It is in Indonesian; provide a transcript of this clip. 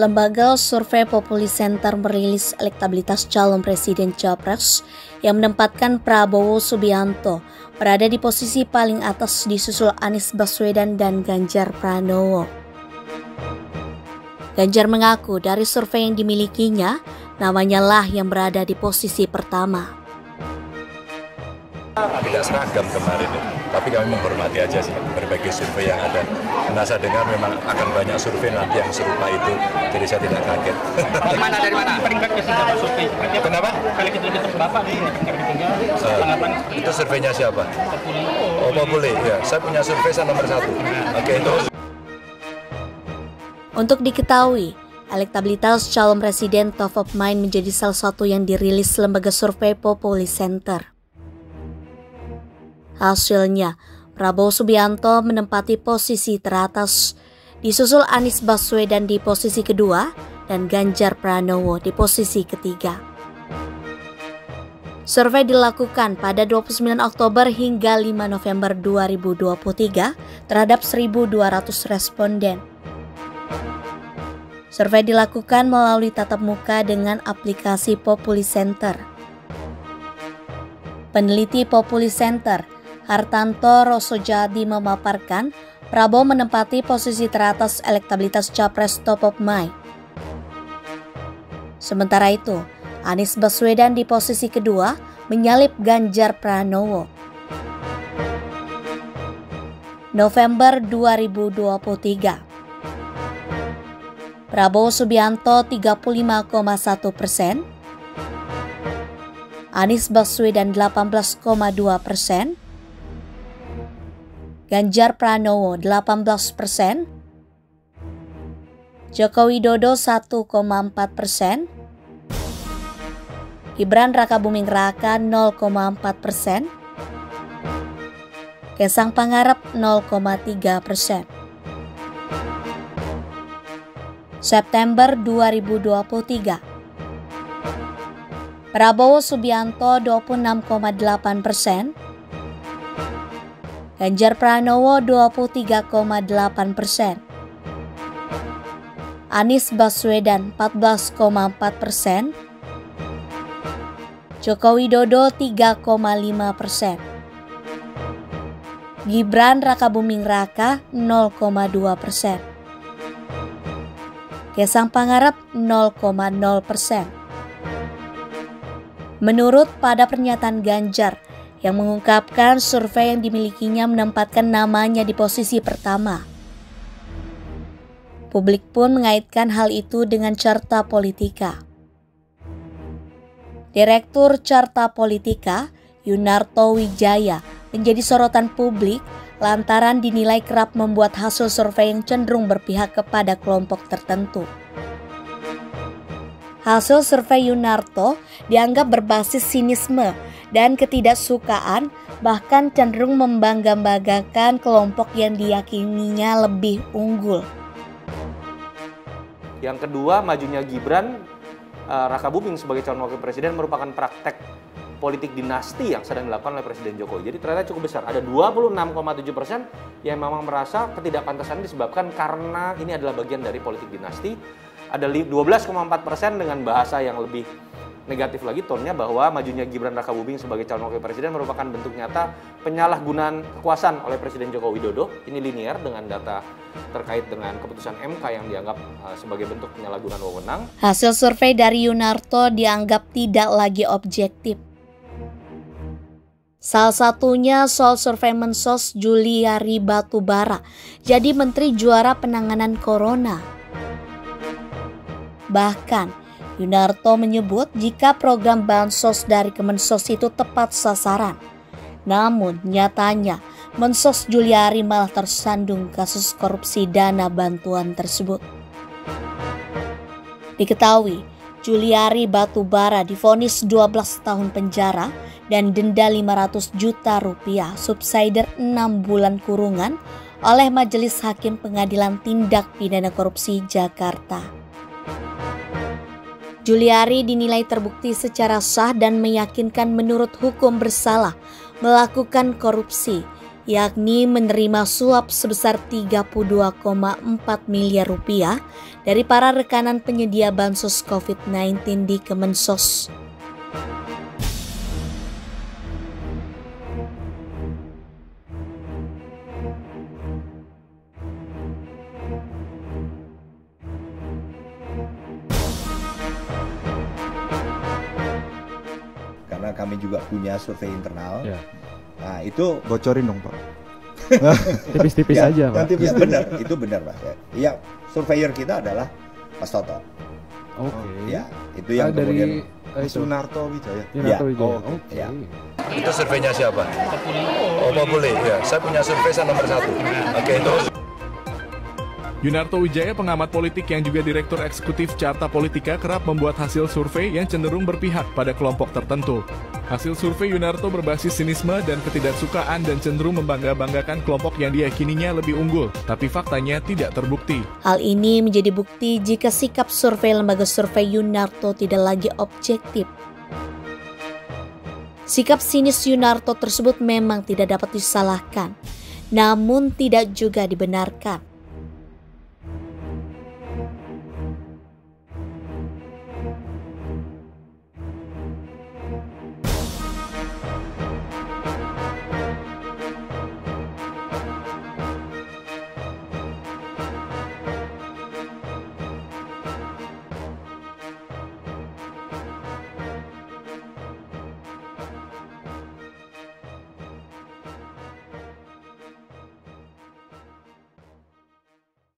Lembaga Survei Populi Center merilis elektabilitas calon presiden Capres yang menempatkan Prabowo Subianto berada di posisi paling atas disusul Anies Baswedan dan Ganjar Pranowo. Ganjar mengaku dari survei yang dimilikinya, namanya lah yang berada di posisi pertama. Tidak seragam kemarin, tapi kami menghormati aja sih berbagai survei yang ada. Karena saya dengar memang akan banyak survei nanti yang serupa itu, jadi saya tidak kaget. Dari mana? Peringkat ke siapa survei? Kenapa? Kali kita Bapak nih, tinggal. Itu surveinya siapa? Oh, Populi. Ya, saya punya survei saya nomor 1. Oke, itu. Untuk diketahui, elektabilitas calon presiden top of mind menjadi salah satu yang dirilis lembaga survei Populi Center. Hasilnya, Prabowo Subianto menempati posisi teratas, disusul Anies Baswedan di posisi kedua dan Ganjar Pranowo di posisi ketiga. Survei dilakukan pada 29 Oktober hingga 5 November 2023 terhadap 1.200 responden. Survei dilakukan melalui tatap muka dengan aplikasi Populi Center. Peneliti Populi Center, Hartanto Rosojadi memaparkan Prabowo menempati posisi teratas elektabilitas Capres top of mind. Sementara itu, Anies Baswedan di posisi kedua menyalip Ganjar Pranowo. November 2023, Prabowo Subianto 35,1%, Anies Baswedan 18,2%, Ganjar Pranowo 18%, Joko Widodo 1,4%, Gibran Rakabuming Raka 0,4%, Kaisang Pangarep 0,3%. September 2023, Prabowo Subianto 26,8%, Ganjar Pranowo 23,8%, Anies Baswedan 14,4%, Joko Widodo 3,5%, Gibran Rakabuming Raka 0,2%, Kaisang Pangarep 0,0%. Menurut pada pernyataan Ganjar, yang mengungkapkan survei yang dimilikinya menempatkan namanya di posisi pertama. Publik pun mengaitkan hal itu dengan Carta Politika. Direktur Carta Politika, Yunarto Wijaya, menjadi sorotan publik lantaran dinilai kerap membuat hasil survei yang cenderung berpihak kepada kelompok tertentu. Hasil survei Yunarto dianggap berbasis sinisme dan ketidaksukaan, bahkan cenderung membangga-banggakan kelompok yang diyakininya lebih unggul. Yang kedua, majunya Gibran Rakabuming sebagai calon wakil presiden merupakan praktek politik dinasti yang sedang dilakukan oleh Presiden Jokowi. Jadi ternyata cukup besar, ada 26,7% yang memang merasa ketidakpantasan disebabkan karena ini adalah bagian dari politik dinasti. Ada 12,4% dengan bahasa yang lebih negatif lagi, tonnya bahwa majunya Gibran Rakabuming sebagai calon wakil presiden merupakan bentuk nyata penyalahgunaan kekuasaan oleh Presiden Joko Widodo. Ini linear dengan data terkait dengan keputusan MK yang dianggap sebagai bentuk penyalahgunaan wewenang. Hasil survei dari Yunarto dianggap tidak lagi objektif. Salah satunya soal survei Mensos Juliari Batubara jadi Menteri Juara Penanganan Corona. Bahkan, Yunarto menyebut jika program bansos dari Kemensos itu tepat sasaran. Namun nyatanya Mensos Juliari malah tersandung kasus korupsi dana bantuan tersebut. Diketahui, Juliari Batubara divonis 12 tahun penjara dan denda 500 juta rupiah subsidiar 6 bulan kurungan oleh Majelis Hakim Pengadilan Tindak Pidana Korupsi Jakarta. Juliari dinilai terbukti secara sah dan meyakinkan menurut hukum bersalah melakukan korupsi yakni menerima suap sebesar 32,4 miliar rupiah dari para rekanan penyedia bansos COVID-19 di Kemensos. Karena kami juga punya survei internal. Ya. Nah, itu Bocorin dong, Pak. Tipis-tipis ya, aja, Pak. Tipis benar, itu benar, Pak. Iya, surveyor kita adalah Mas Toto. Oke. Ya, itu yang dari kemudian Sunarto Wijaya. Ya. Wijaya. Oh, Oke. ya. Itu surveinya siapa? Oh, Pak Bule. Ya, saya punya survei nomor 1. Oke, itu. Yunarto Wijaya, pengamat politik yang juga Direktur Eksekutif Carta Politika, kerap membuat hasil survei yang cenderung berpihak pada kelompok tertentu. Hasil survei Yunarto berbasis sinisme dan ketidaksukaan dan cenderung membangga-banggakan kelompok yang diyakininya lebih unggul, tapi faktanya tidak terbukti. Hal ini menjadi bukti jika sikap survei lembaga survei Yunarto tidak lagi objektif. Sikap sinis Yunarto tersebut memang tidak dapat disalahkan, namun tidak juga dibenarkan.